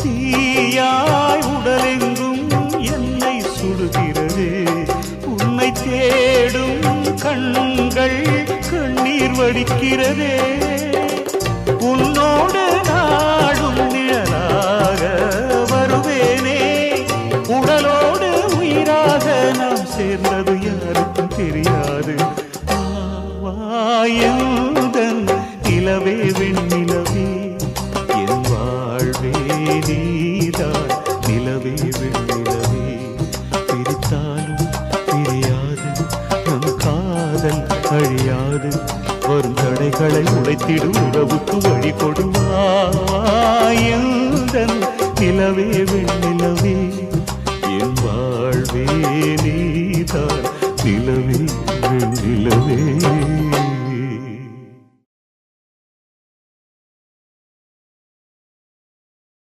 தீயாய் உடலெங்கும் என்னை சுடுகிறது. உன்னை தேடும் கண்கள் கண்ணீர் வடிக்கிறதே. உன்னோடு நாடும் நிழலாக வருவேனே. உடலோடு உயிராக நாம் சேர்ந்தது யாருக்கும் தெரியாது. வாயுதன் நிலவே வெண்ணிலவே என் வாழ்வே நீதான். நிலவே வெண்ணிலவே பிரித்தாலும் பிரியாது நம் காதல் அழியாது. வரும் தடைகளை உடைத்திடும் உறவுக்கு வழி கொடுவாயுதன் நிலவே வெண்ணிலவே என் வாழ்வே நீதான். நிலவே வெண்ணிலவே